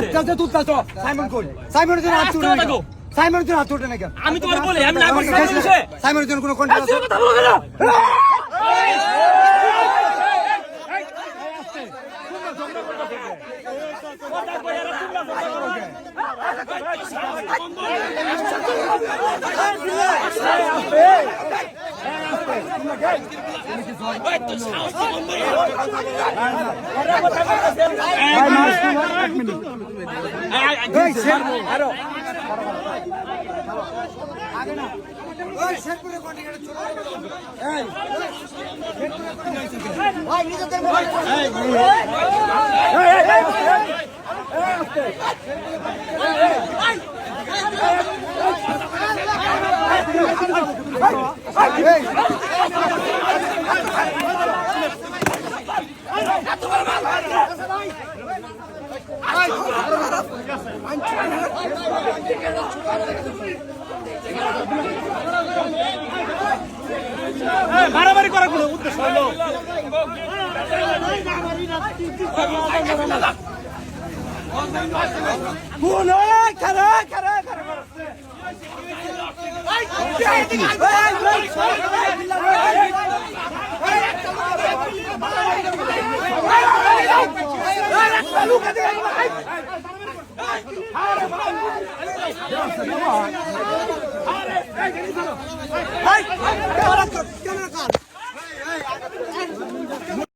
আজকে তুলতা তো সাইমন কই সাইমনের জন্য হাত তুলে না সাইমনের জন্য হাত তুলে না কেন আমি তোমার বলি আমি না করছি সাইমনের জন্য কোনো কন্ট্রোল আছে কথা বলো কেন মারামারি করার কোনো উদ্দেশ্য হলো